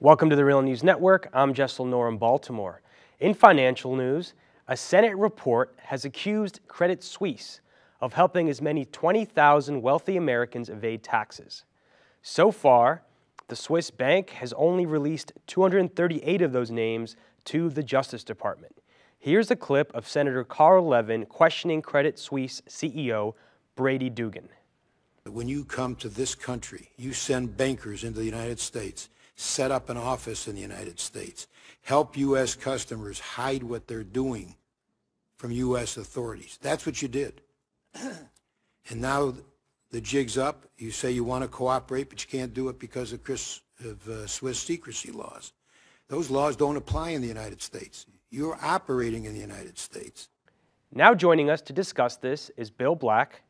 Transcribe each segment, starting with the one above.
Welcome to the Real News Network. I'm Jessel Noor in Baltimore. In financial news, a Senate report has accused Credit Suisse of helping as many 20,000 wealthy Americans evade taxes. So far, the Swiss bank has only released 238 of those names to the Justice Department. Here's a clip of Senator Carl Levin questioning Credit Suisse CEO Brady Dugan. When you come to this country, you send bankers into the United States, set up an office in the United States, help U.S. customers hide what they're doing from U.S. authorities. That's what you did. And now the jig's up. You say you want to cooperate, but you can't do it because of Swiss secrecy laws. Those laws don't apply in the United States. You're operating in the United States. Now joining us to discuss this is Bill Black.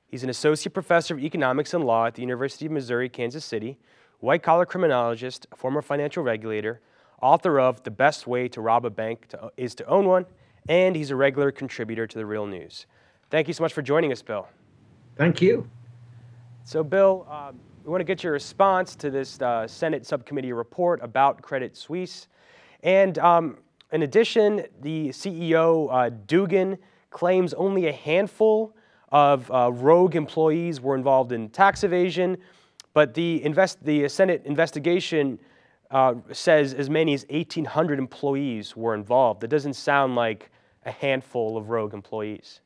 He's an associate professor of economics and law at the University of Missouri, Kansas City, white-collar criminologist, former financial regulator, author of The Best Way to Rob a Bank is to Own One, and he's a regular contributor to The Real News. Thank you so much for joining us, Bill. Thank you. So, Bill, we want to get your response to this Senate subcommittee report about Credit Suisse. And in addition, the CEO, Dugan, claims only a handful of rogue employees were involved in tax evasion, but the Senate investigation says as many as 1,800 employees were involved. That doesn't sound like a handful of rogue employees.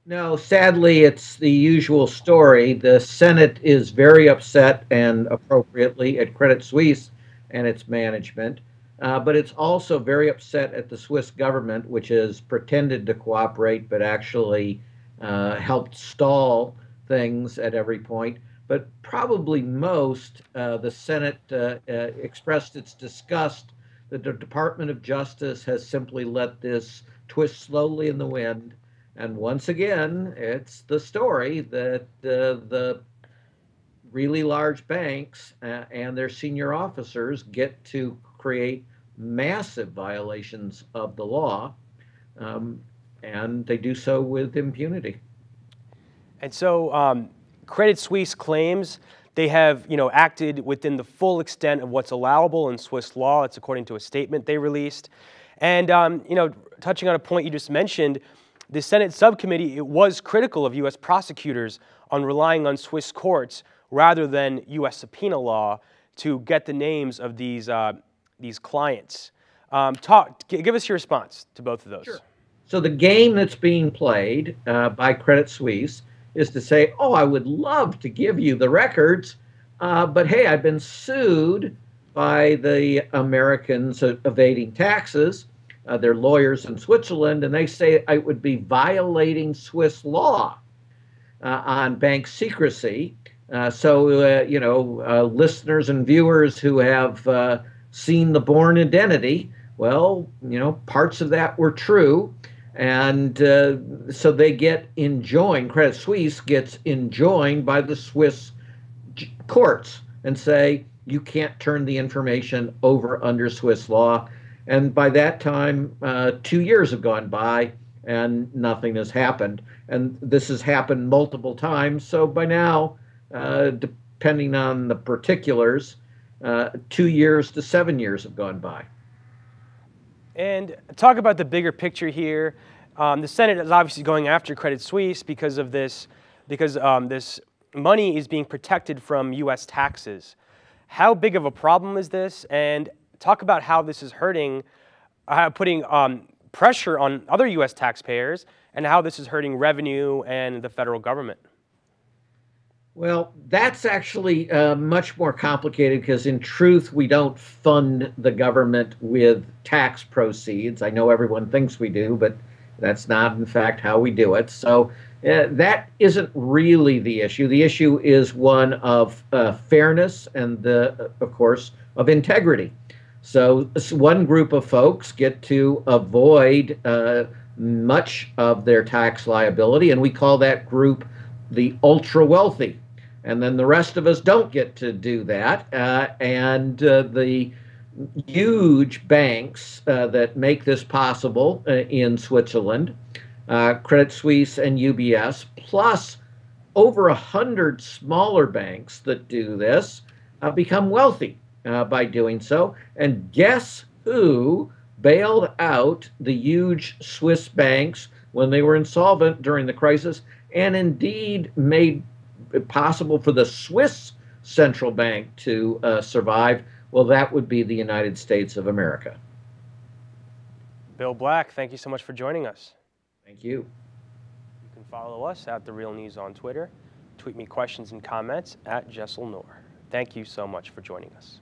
No, sadly, it's the usual story. The Senate is very upset, and appropriately, at Credit Suisse and its management, but it's also very upset at the Swiss government, which has pretended to cooperate but actually helped stall things at every point. But probably most, the Senate expressed its disgust that the Department of Justice has simply let this twist slowly in the wind. And once again, it's the story that the really large banks and their senior officers get to create massive violations of the law, and they do so with impunity. And so Credit Suisse claims they have, acted within the full extent of what's allowable in Swiss law. It's according to a statement they released. And, touching on a point you just mentioned, the Senate subcommittee, it was critical of U.S. prosecutors on relying on Swiss courts rather than U.S. subpoena law to get the names of these clients. Give us your response to both of those. Sure. So the game that's being played by Credit Suisse is to say, oh, I would love to give you the records, but hey, I've been sued by the Americans evading taxes. They're lawyers in Switzerland, and they say I would be violating Swiss law on bank secrecy. Listeners and viewers who have seen The Bourne Identity, well, parts of that were true. And so they get enjoined, Credit Suisse gets enjoined by the Swiss courts and say, you can't turn the information over under Swiss law. And by that time, 2 years have gone by and nothing has happened. And this has happened multiple times. So by now, depending on the particulars, 2 years to 7 years have gone by. And talk about the bigger picture here. The Senate is obviously going after Credit Suisse because this money is being protected from U.S. taxes. How big of a problem is this? And talk about how this is putting pressure on other U.S. taxpayers and how this is hurting revenue and the federal government. Well, that's actually much more complicated because in truth, we don't fund the government with tax proceeds. I know everyone thinks we do, but that's not, in fact, how we do it. So that isn't really the issue. The issue is one of fairness and, of course, of integrity. So one group of folks get to avoid much of their tax liability, and we call that group the ultra wealthy. And then the rest of us don't get to do that. And the huge banks that make this possible in Switzerland, Credit Suisse and UBS, plus over 100 smaller banks that do this, become wealthy. by doing so. And guess who bailed out the huge Swiss banks when they were insolvent during the crisis, and indeed made it possible for the Swiss central bank to survive? Well, that would be the United States of America. Bill Black, thank you so much for joining us. Thank you. You can follow us at The Real News on Twitter. Tweet me questions and comments at Jessel Noor. Thank you so much for joining us.